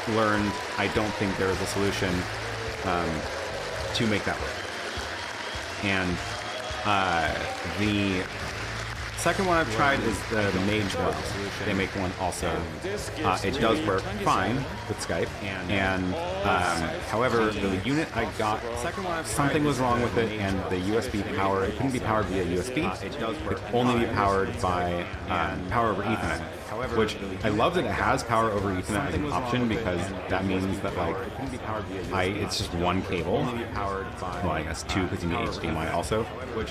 learned I don't think there is a solution to make that work. And the second one I've tried is the Mage one. They make one also. It does work fine with Skype, and however, the unit I got, something was wrong with it, and the USB power, it couldn't be powered via USB. It could only be powered by power over Ethernet. Which I love that it has power over Ethernet as an option, because that means that like it's just one cable. Well, I guess two, because you need HDMI also.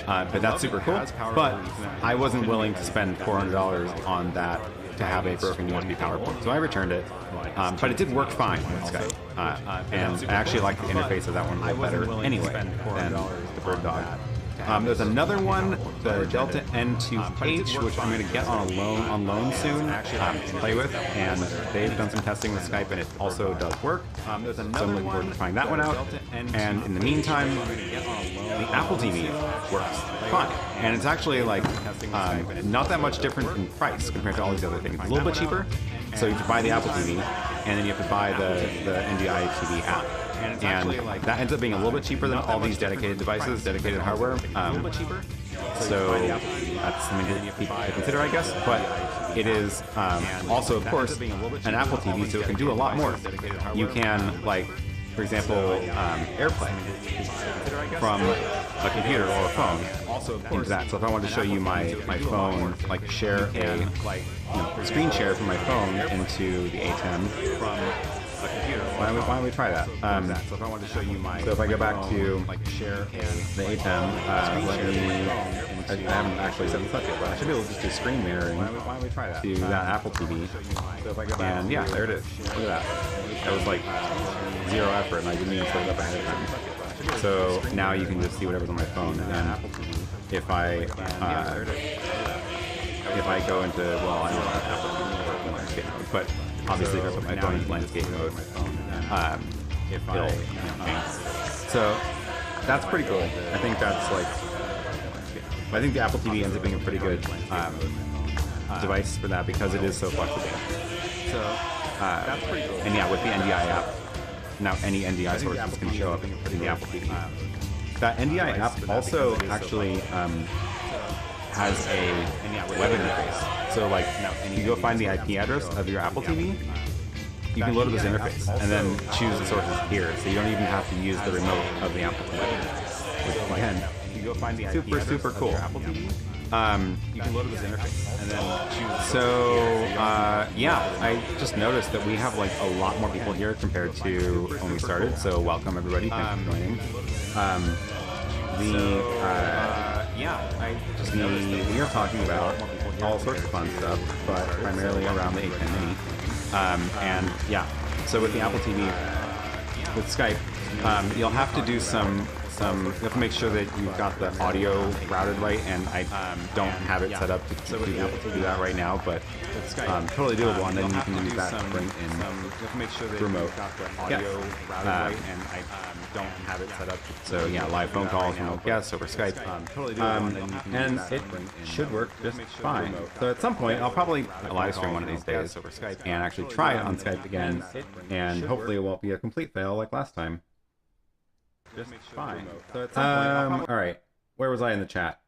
But that's super cool. But I wasn't willing to spend $400 on that to have a broken USB power port, so I returned it. But it did work fine with Skype, and I actually like the interface of that one a little better anyway than the Bird Dog. There's another one, the Delta N2H, which I'm going to get on loan soon to play with, and they've done some testing with Skype, and it also does work. So I'm looking forward to trying that one out. And in the meantime, the Apple TV works fine, and it's actually like not that much different in price compared to all these other things. It's a little bit cheaper, so you have to buy the Apple TV, and then you have to buy the NDI TV app. And that ends up being a little bit cheaper than all these dedicated devices, dedicated hardware. So that's something to consider, I guess. But it is also, of course, an Apple TV, so it can do a lot more. You can, like, for example, AirPlay from a computer or a phone into that. So if I wanted to show you my phone, like share a screen share from my phone into the A10 from a computer. Why don't we try that? So if I wanted to show you so if I go back to the A10, I haven't actually set this up yet, but I should be able to just do screen mirroring to that Apple TV. And yeah, there it is. Look at that. That was like zero effort, and I didn't even set it up ahead of time. So now you can just see whatever's on my phone, and then if I go into, well, I don't know Apple landscape mode, but obviously if I put my phone into landscape mode, it'll change. So that's pretty cool. I think that's like, I think the Apple TV ends up being a pretty good device for that, because it is so flexible. So that's pretty cool. And yeah, with the NDI app, now any NDI sources can show up in the Apple TV. That NDI app also actually has a web interface. So like, you go find the IP address of your Apple TV, you can load up this interface and then choose the sources here. So you don't even have to use the remote of the Apple TV. Which again, super cool. You can load up this interface and then choose. So yeah, I just noticed that we have like a lot more people here compared to when we started. So welcome everybody. Thanks for joining. We are talking about all sorts of fun stuff, but primarily around the A10 Mini. And yeah, so with the Apple TV, with Skype, you'll have to do you have to make sure that you've got the audio routed right, and I don't have it set up to do that right now, but totally doable, and then you can use that to bring in remote. Don't have it set up. So yeah, live phone calls, remote guests over Skype, and it should work just fine. So at some point, I'll probably live stream one of these days over Skype and actually try it on Skype again, and hopefully it won't be a complete fail like last time. Just fine. So at some point, all right. Where was I in the chat?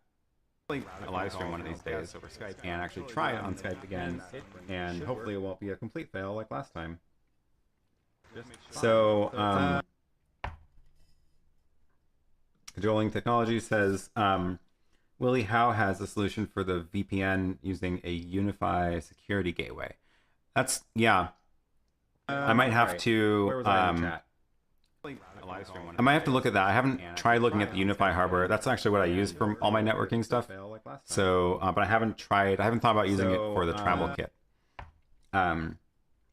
A live stream one of these days over Skype and actually try it on Skype again, and hopefully it won't be a complete fail like last time. So, Cajoling Technology says, Willie Howe has a solution for the VPN using a Unify security gateway. That's, yeah. I might have to, I might have to look at that. I haven't tried looking at the Unify hardware. That's actually what I use for all my networking stuff. So, but I haven't thought about using it for the travel kit. But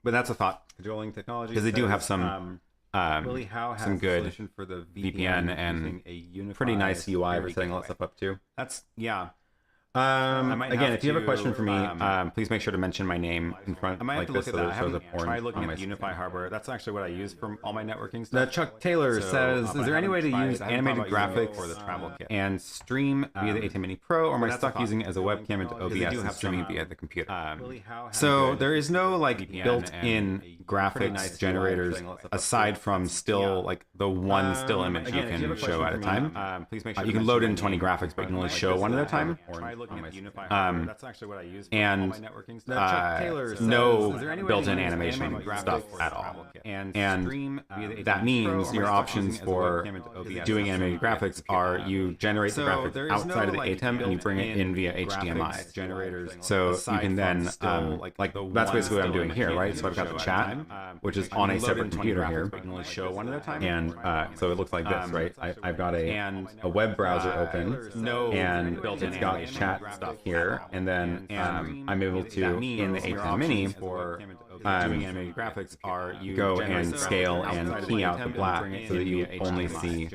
that's a thought. Cajoling Technology, because they do have some good for the VPN and a pretty nice UI for setting all that stuff up too. That's, yeah. Again, if you have a question for me, please make sure to mention my name in front. I might have to look at that. I haven't tried looking at Unify Hardware. That's actually what I use for all my networking stuff. Chuck Taylor says, "Is there any way to use animated graphics for the travel kit and stream via the ATEM Mini Pro, or am I stuck using it as a webcam into OBS and streaming via the computer?" So there is no like built-in graphics generators aside from still like the one still image you can show at a time. Please make sure you can load in 20 graphics, but you can only show one at a time. That's actually what I use for all my networking stuff. No built-in animation stuff at all. And that means your options for doing animated graphics are you generate the graphics outside of the ATEM and you bring it in via HDMI. So you can then, like that's basically what I'm doing here, right? So I've got the chat, which is on a separate computer here. And so it looks like this, right? I've got a web browser open, and it's got chat stuff here, and then I'm able to, in the ATEM Mini, doing animated graphics are you go and scale and key out the black so that you only see.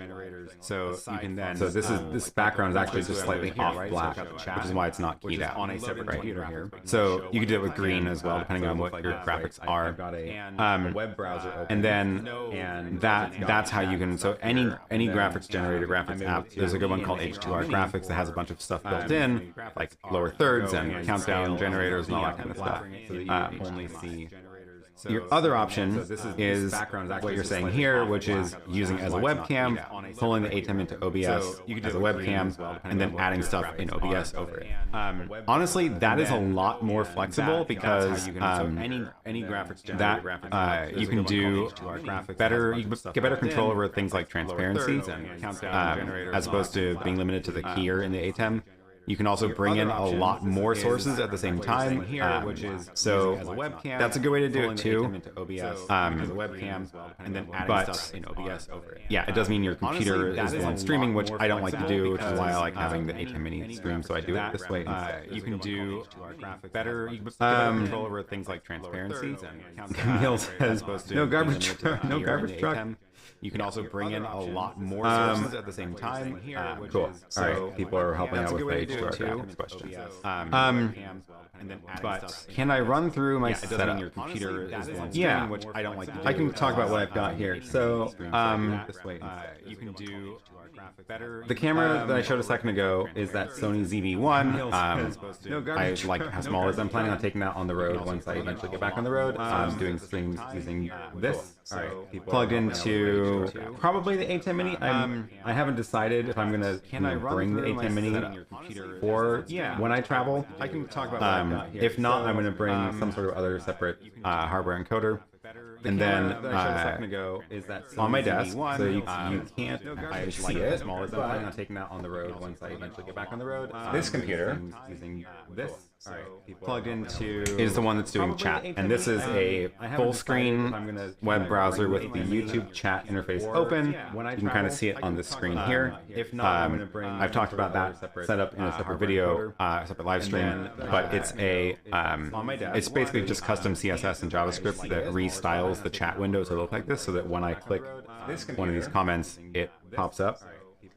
So you can then. So this background is actually just slightly off black, which is why it's not keyed out on a separate computer here. So you can do it with green as well, depending on what your graphics are. Web browser open, and then that's how you can. So any graphics generated graphics app. There's a good one called H2R Graphics that has a bunch of stuff built in, like lower thirds and countdown generators and all that kind of stuff. Only see. Your other option is what you're saying here, which is using as a webcam, pulling the ATEM into OBS as a webcam, and then adding stuff in OBS over it. Honestly, that is a lot more flexible because any graphics that you can do better, you can get better control over things like transparency, as opposed to being limited to the keyer in the ATEM. You can also bring in a lot more sources at the same time, so that's a good way to do it too. But yeah, it does mean your computer is the one streaming, which I don't like to do, which is why I like having the ATEM Mini stream. So I do it this way. You can do better control over things like transparency. Camille says, "No garbage truck, no garbage truck." You can also bring in a lot more sources at the same time. Cool. All right, people are helping out with the H2R graphics questions. But can I run through my setup? Your computer is yeah, which I don't like to do. I can talk about what I've got here. So you can do the camera that I showed a second ago is that Sony ZV-1. I like how small it is. I'm planning on taking that on the road once I eventually get back on the road. I'm doing streams using this. Plugged into probably the ATEM Mini. I haven't decided if I'm gonna bring the ATEM Mini for when I travel. I can talk about if not, I'm gonna bring some sort of other separate hardware encoder. And then on my desk, so you can't actually see it. I'm planning on taking that on the road once I eventually get back on the road. This computer using this plugged into is the one that's doing chat, and this is a full screen web browser with the YouTube chat interface open. You can kind of see it on this screen here. I've talked about that setup in a separate video, separate live stream, but it's it's basically just custom CSS and JavaScript that restyles the chat window to look like this, so that when I click one of these comments, it pops up.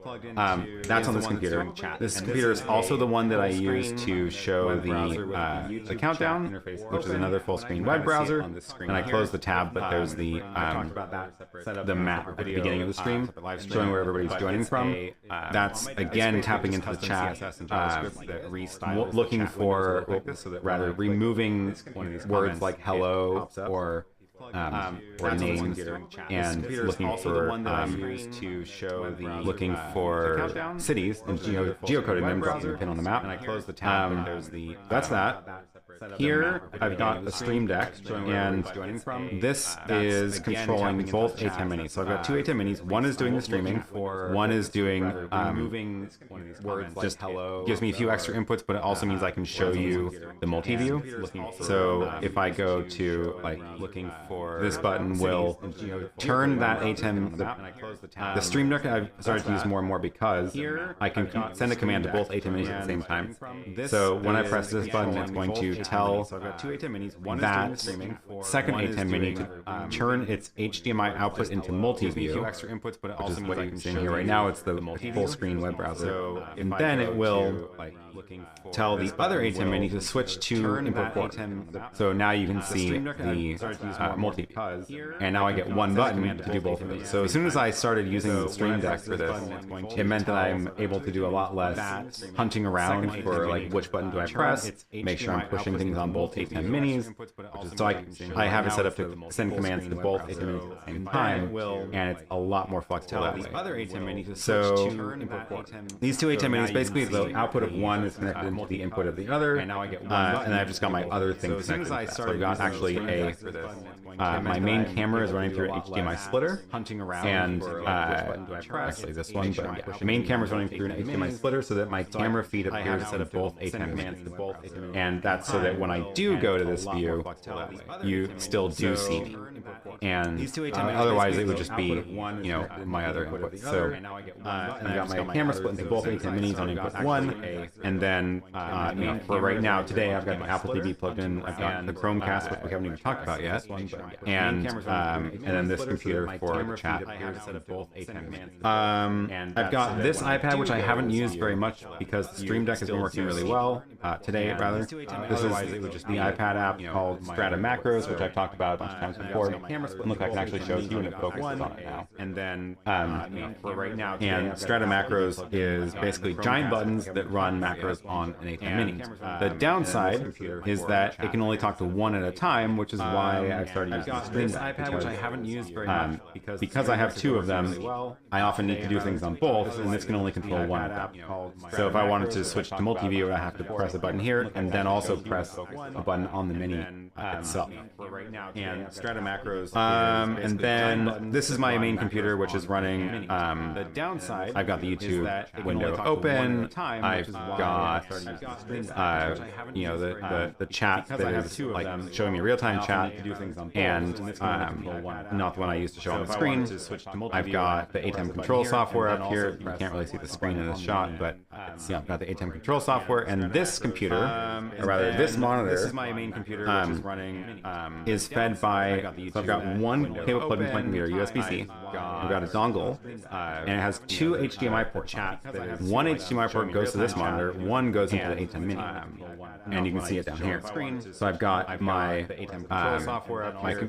That's on this computer. This computer is also the one that I use to show the countdown, which is another full-screen web browser. And I close the tab, but there's the map at the beginning of the stream, showing where everybody's joining from. That's again tapping into the chat, looking for, rather removing words like hello or names, and looking for cities and geocoding them, dropping a pin on the map. And I close the tab. That's that. Here I've got the Stream Deck, and this is controlling both ATEM Minis. So I've got two ATEM Minis. One is doing the streaming. One is doing just hello. Gives me a few extra inputs, but it also means I can show you the multi-view. So if I go to looking for this button, will turn that ATEM. The Stream Deck I've started to use more and more because I can send a command to both ATEM Minis at the same time. So when I press this button, it's going to tell that second ATEM Mini to turn its HDMI output into multi-view, which is what you can see here right now. It's the full screen web browser. And then it will tell the other ATEM Mini to switch to input 4. So now you can see the multi-view. And now I get one button to do both of these. So as soon as I started using the Stream Deck for this, it meant that I'm able to do a lot less hunting around for like which button do I press, make sure I'm pushing things on both ATEM Minis. So I have it set up to send commands to both ATEM Minis at the same time, and it's a lot more flexible that way. So these two ATEM Minis, basically the output of one is connected into the input of the other, and I've just got my other thing connected. So I've got actually my main camera is running through an HDMI splitter, and actually this one, but yeah, the main camera is running through an HDMI splitter so that my camera feed appears set of both ATEM Minis. And that's so that when I do go to this view, you still do see me. And otherwise it would just be, you know, my other input. So I've got my camera split into both ATEM Minis on input 1, and then you know, for right now today I've got the Apple TV plugged in, I've got the Chromecast, which we haven't even talked about yet, and then this computer for the chat. I've got this iPad, which I haven't used very much because the Stream Deck has been working really well today, rather. This is the iPad app called Strata Macros, which I've talked about a bunch of times before. And look, I can actually show you, and it focuses on it now. And then, for right now, and Strata Macros is basically giant buttons that run macros on an ATEM Mini. The downside is that it can only talk to one at a time, which is why I've started using the Stream Deck. Which I haven't used very much because I have two of them. I often need to do things on both, and this can only control one at that point. So if I wanted to switch to multi-view, I have to press a button here, and then also press a button on the Mini itself. And Strata Macros. And then this is my main computer, which is running. The downside, I've got the YouTube window open. I've got you know, the chat that is like showing me real-time chat, and not the one I used to show on the screen. I've got the ATEM control software up here. You can't really see the screen in this shot, but yeah, I've got the ATEM control software, and this computer, or rather this monitor, this is my main computer, which is running, is fed by. So I've got one cable plug and point computer, USB-C. I've got a dongle, and it has two HDMI ports. One HDMI port goes to this monitor, one goes into the ATEM Mini, and you can see it down here. So I've got my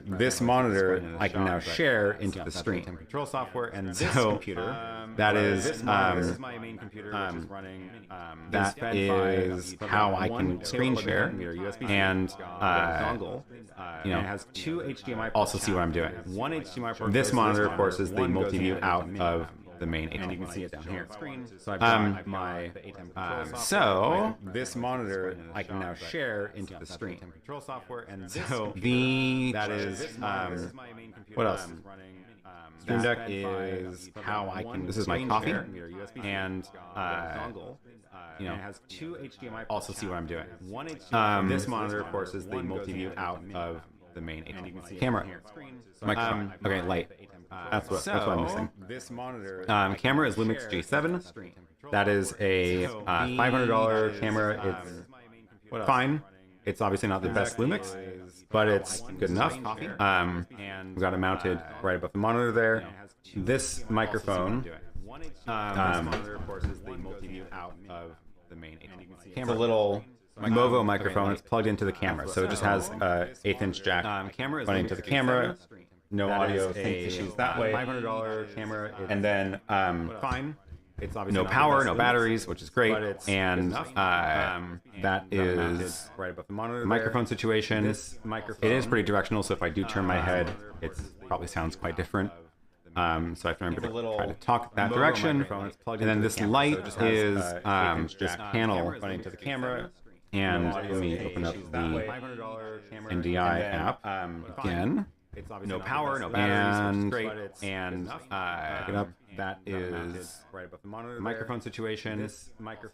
this monitor I can now share into the stream. Control software, and so that is how I can screen share, and you know, has two HDMI. Also see what I'm doing. One HDMI port. This monitor, of course, is the multi-view out of the main ATEM, and you can see it down here. So I've got my so this monitor I can now share into the stream. Control software, and so what else? Stream Deck is how I can. This is my coffee, and you know, has two HDMI. Also see what I'm doing. One HDMI. This monitor, of course, is the multi-view out of the main ATEM camera. Microphone. Okay, light. That's what I'm missing. This monitor. Camera is Lumix G7. That is a $500 camera. It's fine. It's obviously not the best Lumix, but it's good enough. We've got it mounted right above the monitor there. This microphone. Of course, is the multi-view out of the main ATEM camera. It's a little Movo microphone. It's plugged into the camera, so it just has an 1/8" jack running to the camera. No audio issues that way. $500 camera, and then fine. It's no power, no batteries, which is great, and that is right above the monitor. Microphone situation. It is pretty directional, so if I do turn my head, it probably sounds quite different. So I have to remember to try to talk that direction. And then this light is this panel running to the camera. And let me open up the NDI app again. No power, no batteries, and pick it up. That is right above the monitor. The microphone situation. It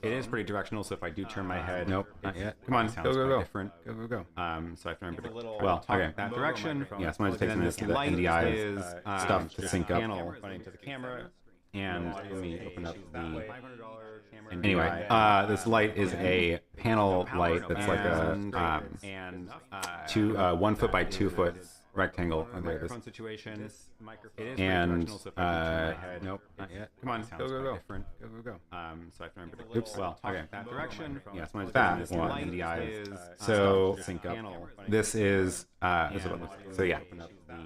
is pretty directional, so if I do turn my head, nope, not yet. Come on, go. Different. Go. So I have to remember to okay, that direction. Yeah, so I'm just taking this NDI stuff to sync up. Running to the camera. And let me open up the Anyway, this light is a panel light that's like a 1 foot by 2 foot rectangle. Oh, there it is. And nope, not yet. Come on, go. So I have to remember to. Oops. Well, okay. That direction. Yes, that one. NDI. So sync up. This is so yeah.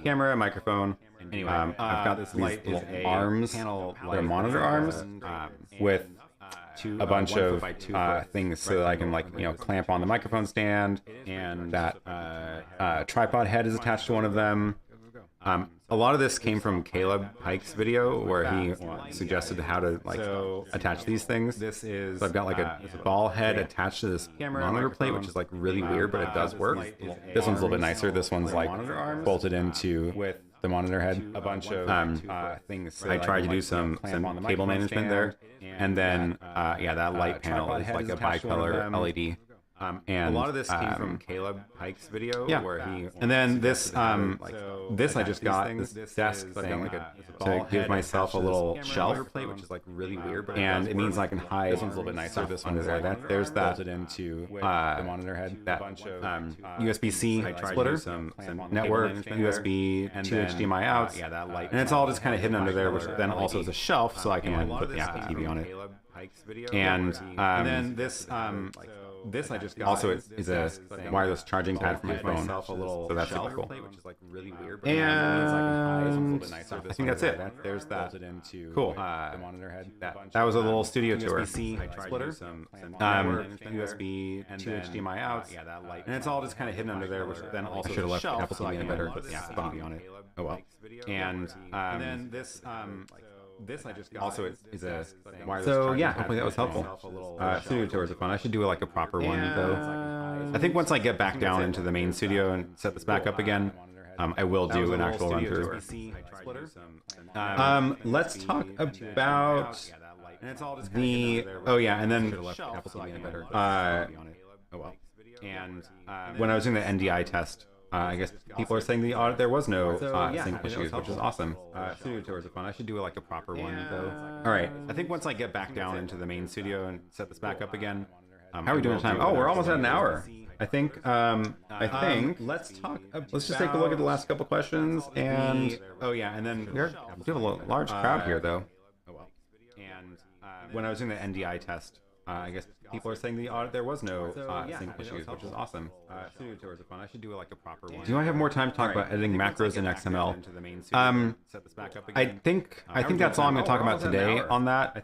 Camera, microphone. Anyway, I've got these little arms. They're monitor arms with a bunch of things so that I can clamp on the microphone stand, and that tripod head is attached to one of them. A lot of this came from Caleb Pike's video where he suggested how to attach these things. So I've got a ball head attached to this monitor plate, which is really weird, but it does work. This one's a little bit nicer. This one's bolted into the monitor head. A bunch of things. I tried to do some cable management there, and then that light panel is like a bicolor LED. And a lot of this came from Caleb Pike's video where he. And then this I just got this desk thing to give myself a little shelf plate, which is really weird, but and it means I can hide. This one's a little bit nicer. This one is there's that bolted into the monitor head. That USB-C splitter, some network, USB to HDMI outs, and it's all just kind of hidden under there, which then also is a shelf, so I can put the Apple TV on it. And then this I just got also is a wireless charging pad for my phone, so that's super cool. And I think that's it. There's that. Cool. That was a little studio tour. Splitter, USB to HDMI outs, and it's all just kind of hidden under there, which then also should have left Apple TV in better, put the Apple TV on it. Oh well. And then this I just got also is a wireless. So yeah, hopefully that was helpful. Studio tours are fun. I should do a proper one though. I think once I get back down into the main studio and set this back up again, I will do an actual run through. Let's talk about the and then when I was doing the NDI test. I guess people are saying there was no sync issues, which is awesome. Studio tours are fun. I should do a proper one though. All right, I think once I get back down into the main studio and set this back up again. How are we doing time? Oh, we're almost at an hour. I think. Let's just take a look at the last couple questions and and then we have a large crowd here though. And when I was doing the NDI test. I guess people are saying there was no sync issues, which is awesome. Studio tours are fun. I should do a proper one. Do I have more time to talk about editing macros in XML? I think that's all I'm going to talk about today on that.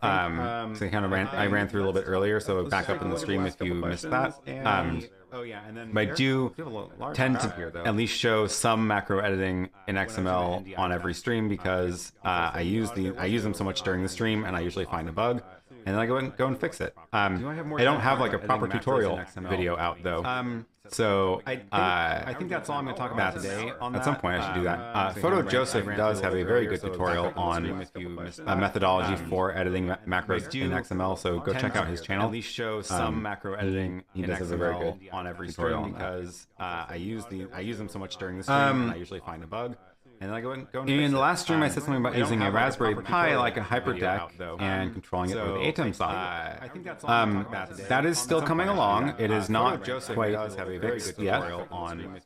So I ran through a little bit earlier, so back up in the stream if you missed that. But I do tend to at least show some macro editing in XML on every stream because I use them so much during the stream, and I usually find a bug. And then I go and fix it. I don't have a proper tutorial video out though. So I think that's all I'm going to talk about today. At some point I should do that. Photo Joseph does have a very good tutorial on a methodology for editing macros in XML, so go check out his channel. At least show some macro editing he does a very good on every tutorial because I use them so much during the stream and I usually find a bug. And then I go and in the last stream, I said something about using a Raspberry Pi like a HyperDeck and controlling it with the ATEM socket. I think that's that is still coming along. It is not quite fixed yet on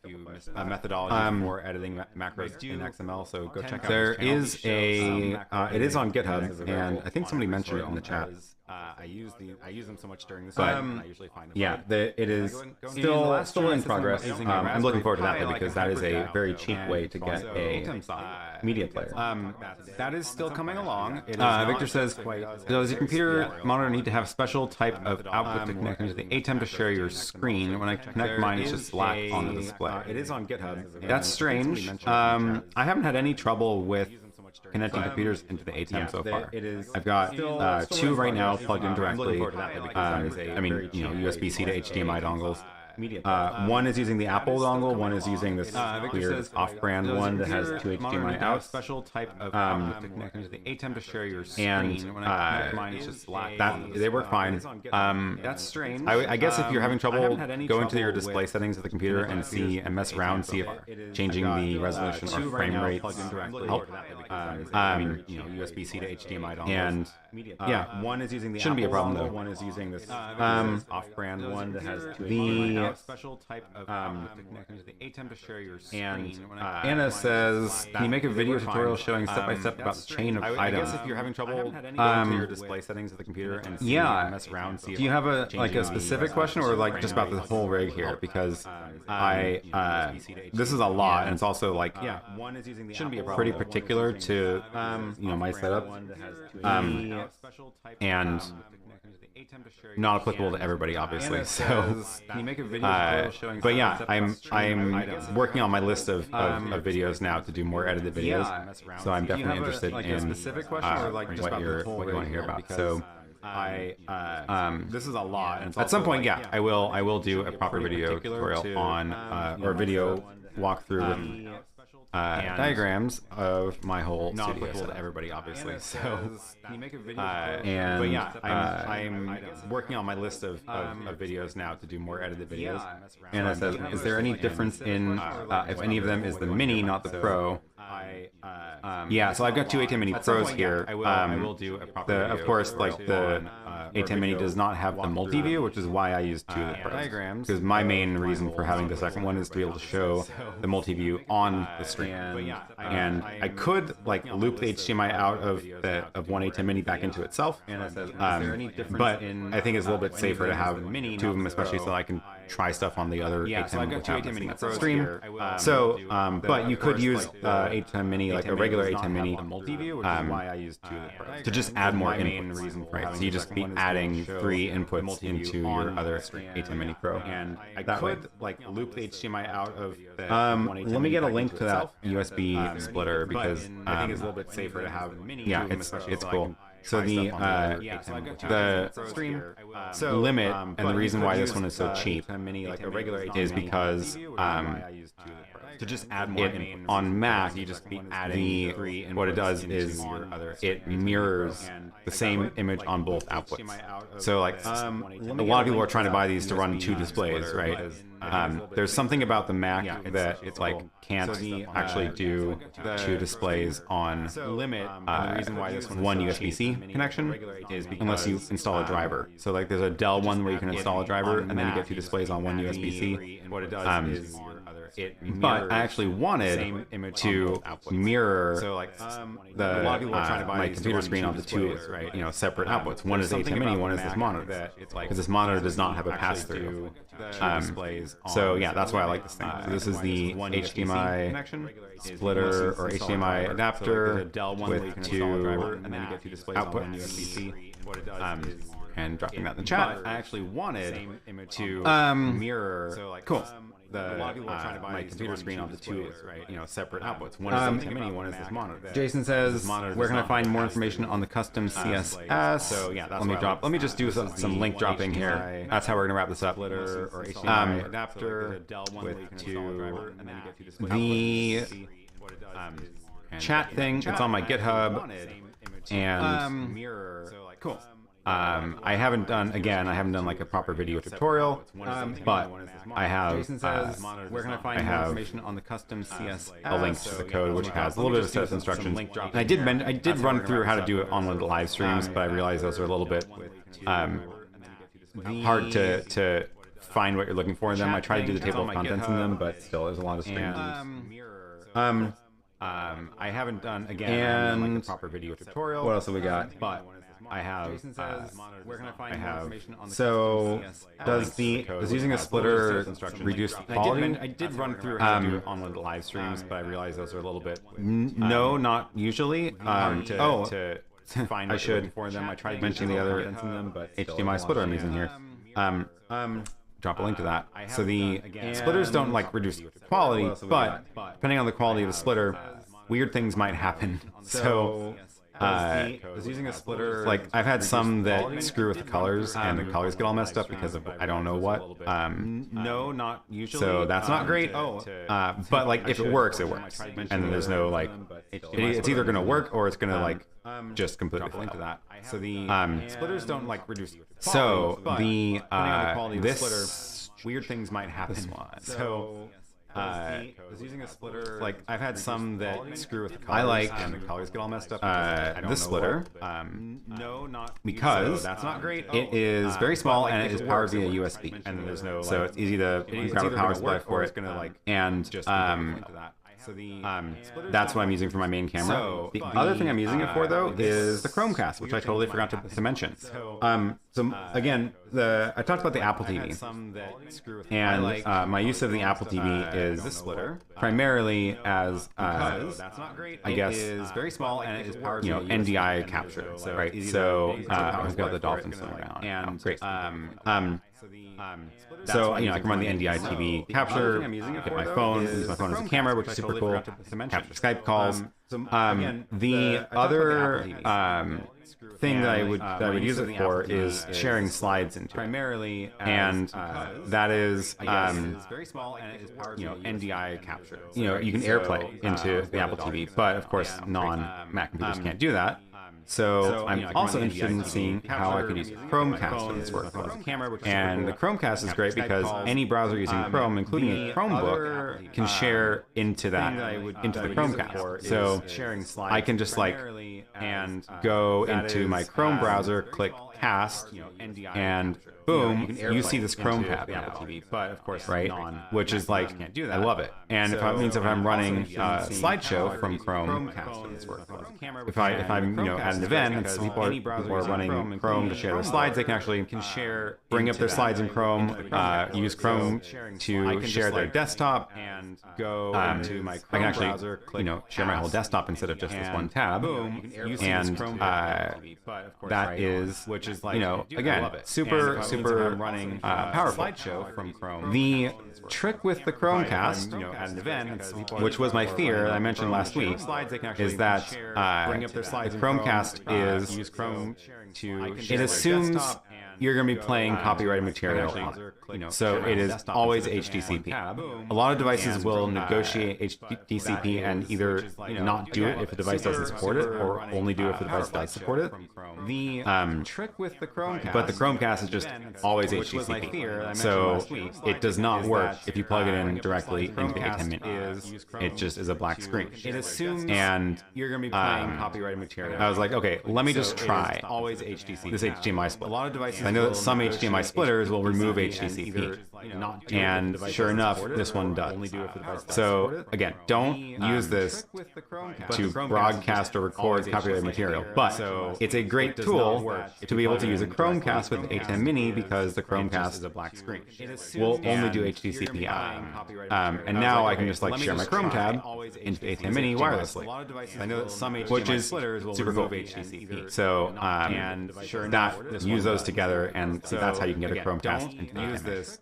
a methodology for editing macros in XML. So go check out. There is it is on GitHub, and I think somebody mentioned it in the chat. I use them so much during the stream. I usually find it is still in progress. I'm looking forward to that because that is a very cheap way to get a media player. That is still coming along. Victor says, does your computer monitor need to have special type of output to connect into the ATEM to share your screen? When I connect mine, it's just black on the display. It is on GitHub. That's strange. I haven't had any trouble with connecting computers into the ATEM so far. I've got two right now plugged in directly. USB-C to HDMI dongles. One is using the Apple dongle, one is using this weird off-brand one that has two HDMI outs. Special type of to connect into the ATEM to share your screen. And mine is just black. they work fine. That's strange. I guess if you're having trouble, any go into your trouble display settings of the computer and see and mess around, see if changing the resolution or frame rates help. USB-C to HDMI dongles. And yeah, one is using the shouldn't be a Apple problem dongle, though. One is using this off-brand one that has two the special type of to connect into the ATEM to share your screen. and Anna says, can you make a video tutorial showing step-by-step about the chain of I items? guess if you're having trouble, go into your display settings of the computer and see and mess around. See Do you have a specific question or like just about the whole rig here? Because this is a lot, and it's also like one is using the shouldn't be a Apple pretty dongle, particular to my setup, and not applicable to everybody, obviously. So, can you make a video tutorial showing but yeah, step-by-step I'm working on my list of videos now to do more edited videos. So I'm definitely interested in specific question or like just what about you the whole want to rig hear here? about. Because So this is a lot. And it's at some also point, like, yeah, I will do a proper video tutorial on or video walkthrough with diagrams of my whole not studio applicable to setup. everybody, obviously. So, can you make a video and but yeah, I'm working on my list of videos now to do more edited videos. And it says, is there any difference in if any of them is the Mini, not the Pro? Yeah, so I've got two ATEM Mini Pros here. I will do a proper Of video course, like the on, ATEM Mini does not have the multi-view, which is why I use two of the Pros. diagrams Because my main reason for having the second one is to be able to show the multi-view on the screen. And I could like loop the HDMI out of one ATEM Mini back into itself. But I think it's a little bit safer to have two of them, especially so I can try stuff on the other ATEM so I've got two without ATEM Mini messing Pros up the stream. here. So, but you could use ATEM Mini, like a regular ATEM Mini, to just add more inputs, right? So you just be adding 3 inputs into your other ATEM Mini Pro. And I That way. could like loop the HDMI out of the Let me get a link to that USB splitter because I think it's a little bit safer to have Mini. yeah, it's cool. So the limit and the reason why this one is so cheap is because to just add more on Mac, you just be adding what it does is it mirrors the same image on both outputs. So like a lot of people are trying to buy these to run 2 displays, right? There's something about the Mac that it's like can't actually do 2 displays on one USB-C connection unless you install a driver. So like there's a Dell one where you can install a driver and then you get 2 displays on one USB-C. But I actually wanted to mirror my computer screen onto 2 separate outputs. One is ATEM Mini, one is this monitor. Because this monitor does not have a pass-through. So yeah, that's why I like this thing. So this is the HDMI splitter or HDMI adapter with 2 outputs. And dropping that in the chat. I actually wanted to mirror. Cool. My computer screen onto 2 separate outputs. One is ATEM Mini, one is this monitor. Jason says, where can I find more information on the custom CSS? So yeah, that's let me just do some link dropping here. That's how we're gonna wrap this up. or HDMI adapter with 2 the chat thing. It's on my GitHub, and cool. I haven't done like a proper video tutorial, but I have Where can I find more information on the custom CSS? a link to the code which has a little bit of set instructions. And I did run through how to do it on one of the live streams, but I realized those are a little bit hard to find what you're looking for in them. I tried to do the table of contents in them, but still there's a lot of strings. I haven't done like and a proper video tutorial. what else have we got? But I have where can I find more information on the so does using a splitter reduce the quality? I did run through how to do it on one of the live streams, but I realized those are a little bit no, not usually. to find I should for them. I tried to mention the other but HDMI splitter I'm using here. Drop a link to that. So the splitters don't like reduce quality, but depending on the quality of the splitter, weird things might happen. So I was using a splitter. Like I've had some that screw with the colors, and the colors get all messed up because of I don't know what. No, not usually. So that's not great. But like if it works, it works, and there's no like it's either gonna work or it's gonna like just completely fail. Into that. So the splitters don't like reduce. So the this weird things might happen. So. I was using a splitter. Like I've had some that screw with the colors. I like and the colors get all messed up. this splitter. No, not because so that's not great. It is very small and it is powered via USB, and there's no. So it's easy to grab a power supply for it. It's gonna like and just into that. So the that's what I'm using for my main camera. So the other thing I'm using it for though is the Chromecast, which I totally forgot to mention. So again, I talked about the Apple TV, and my use of the Apple TV is this splitter primarily as that's not great. I guess is very small and it is powered NDI capture. So right. So I've got the dolphins around. And great. So I can run the NDI TV capture, get my phone, use my phone as a camera, which is super cool. Capture Skype calls. The other thing that I would use it for is sharing slides into primarily, and that is very small and it is powered NDI capture. You can AirPlay into the Apple TV, but of course non-Mac computers can't do that. So I'm also interested in seeing how I could use Chromecast in this workflow. And the Chromecast is great because any browser using Chrome, including a Chromebook, can share into the Chromecast. So I can just go into my Chrome browser, click Cast, and boom, you see this Chrome tab in Apple TV. But of course, right, which is like I love it. And if I'm running slideshow from Chrome, if I'm at an event and people are running Chrome to share their slides, they can actually bring up their slides in Chrome, use Chrome to share their desktop, and go into my I can Chrome actually browser, share my whole desktop instead of just this one tab. Boom, and that is which is again super running powerful. slideshow from Chrome. The trick with the Chromecast, at an event, which was my fear that I mentioned last week, is that bring up their slides the in Chrome, Chromecast is use Chrome to it assumes you're going to be playing copyrighted material, so it is always HDCP. A lot of devices will negotiate HDCP and either not do it if the device doesn't support it, or only do it if the device does support it. The trick with the Chromecast, but the Chromecast is just always HDCP, so it does not work if you plug it in directly into the A10 Mini. It just is a black screen. It assumes and you're going to be playing copyrighted material. I was like, okay, let me just try always HDCP. this HDMI split. A lot of devices I know that some HDMI splitters will remove HDCP, and sure enough, this one does. So again, don't use this to broadcast or record copyrighted material, but it's a great tool to be able to use a Chromecast with the A10 Mini because the Chromecast is a black screen. Will only do HDCP, and now I can just share my Chrome tab into the A10 Mini wirelessly. I know that some which is super cool. So use those together, and see that's how you can get a Chromecast into the use this.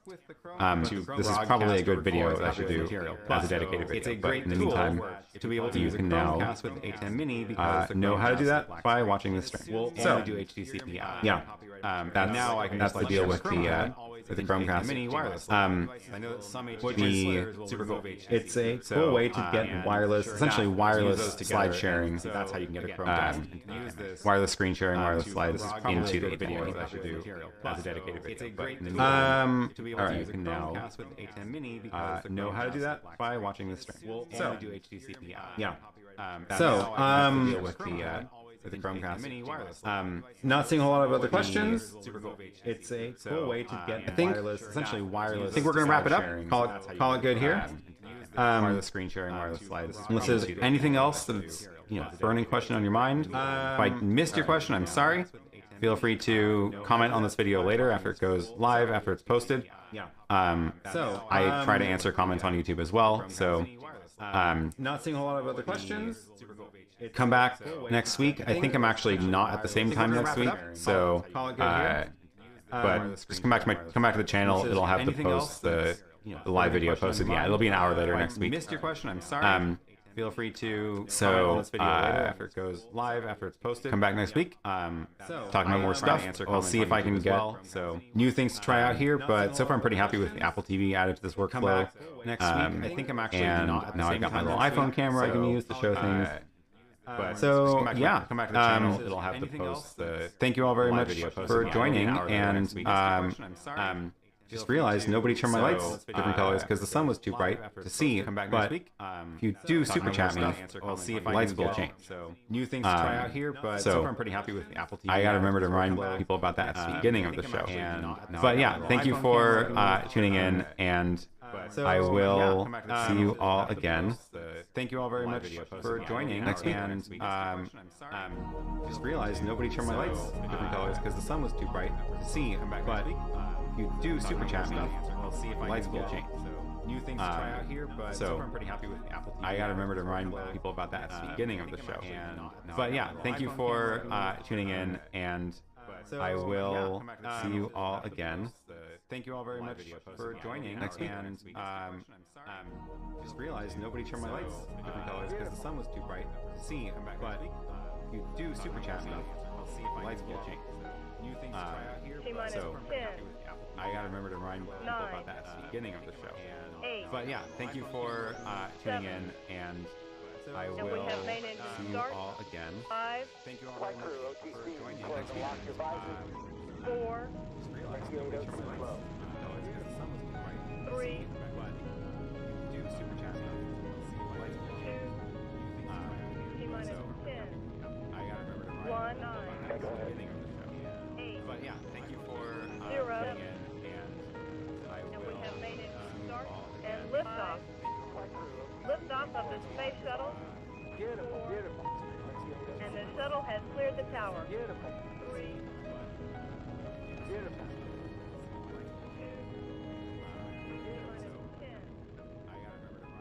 This is probably a good video that I should do as a dedicated video. It's a but great in the meantime, to be able to use a can now Chromecast with the A10 Mini because know how to do that by watching this stream. We'll only do HDCP. Yeah, that's the deal with the Chromecast. Mini wireless. I know that some it's a cool way to get wireless, essentially wireless slide sharing. That's how you can get a Chromecast. Wireless screen sharing, wireless slides into the video A10 that I should do as a dedicated video. It's a great to be able all to right, use a you can now Chromecast with the A10 Mini because know how to do that by watching this stream. We'll So only do HDCP. yeah. So deal with the Chromecast. Not seeing a whole lot of other questions. It's a cool way to get essentially wireless. I think we're going to wrap it up. Call it good here. Wireless screen sharing, wireless slides. Unless there's anything else that's burning question on your mind. If I missed your question, I'm sorry. Feel free to comment on this video later after it goes live, after it's posted. I try to answer comments on YouTube as well. So not seeing a whole lot of other questions. Come back next week. I think I'm actually not at the same time next week. So, but just come back to the channel. It'll have the live video posted. Yeah, it'll be an hour later next week. Missed your question. I'm sorry. feel free to comment on this video later after it goes live, after it's posted. Come back next week, talking about more stuff. We'll see if I can get new things to try out here, but so far I'm pretty happy with the Apple TV added to this workflow. Next week, I think I'm actually not. Now I got my little iPhone camera I can use to show things. But So come back to the channel. It'll have the post. Thank you all very much for joining, and just realized nobody turned my lights different colors because the sun was too bright to see. But if you do super chat me, I'll see if lights will change. So new things to try out here, but so far I'm pretty happy with the Apple TV. I gotta remember to remind people about that at the beginning of the show. But yeah, thank you for tuning in, and I will see you all again. Thank you all very much for joining next week. And just realized nobody turned my lights different colors because the sun was too bright to see. But if you do super chat me, I'll see if lights will change. New things to try out here, but so far I'm pretty happy with the Apple TV. I gotta remember to remind people about that at the beginning of the show. But yeah, thank you for tuning in, and I will see you all again. Thank you all very much for joining next week. And just realized nobody turned my lights different colors because the sun was too bright to see. But if you do super chat me, lights will change. New things to try out here, T-minus so 10, I gotta remember to remind people about that at the beginning of the show. 8, But yeah, thank you for tuning in, and I will we have made it see you start. all again. 5, Thank you all very much for joining next week. 4, 3, 2, T-minus 10, 1, 9, 8, But yeah, thank you for 0, tuning in, and I and will we have made it see you start all and again. liftoff. Liftoff of the space shuttle. 4, and the shuttle has cleared the tower. 3, 2, T-minus 10,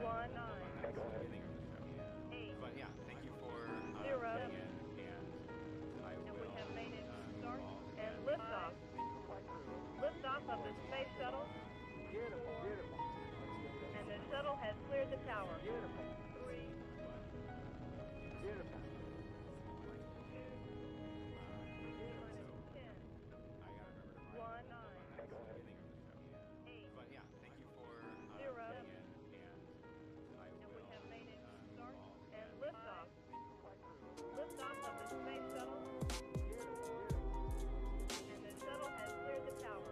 1, 9, 8, But yeah, thank you for 0, tuning in, and I and will we have made it start and liftoff. Liftoff of the space shuttle. 4, and the shuttle has cleared the tower. 3, 2, T-minus 10, 1, 9, 8, But yeah, thank you for 0, tuning in, and I and we will have made it start and liftoff. Liftoff of the space shuttle. And the shuttle has cleared the tower.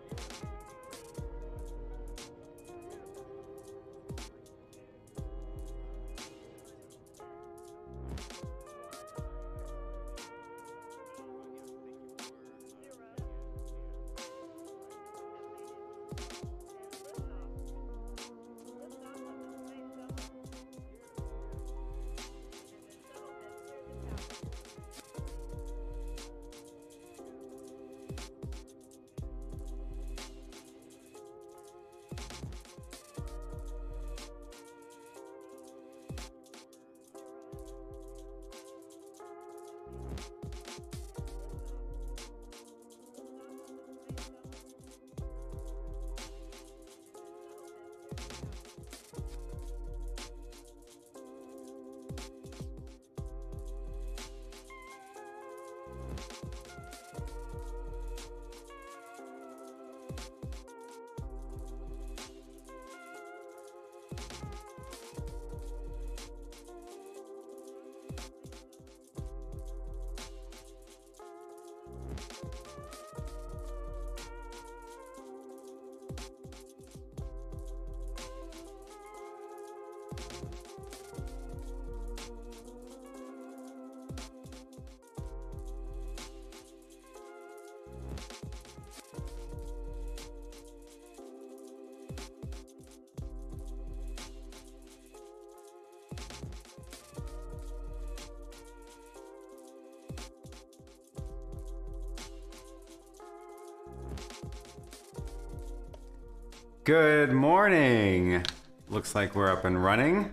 Good morning. Looks like we're up and running.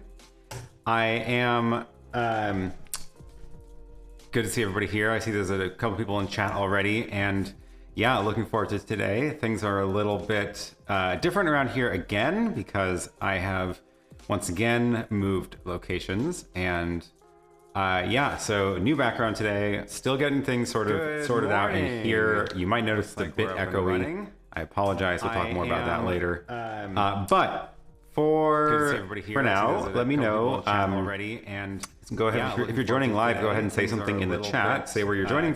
I am good to see everybody here. I see there's a couple people in chat already, and yeah, looking forward to today. Things are a little bit different around here again because I have once again moved locations, and yeah, so new background today. Still getting things sort of sorted out in here. You might notice it's a bit echoey. I apologize. We'll talk more about that later. But for now, let me know already, and go ahead if you're joining live. Go ahead and say something in the chat. Say where you're joining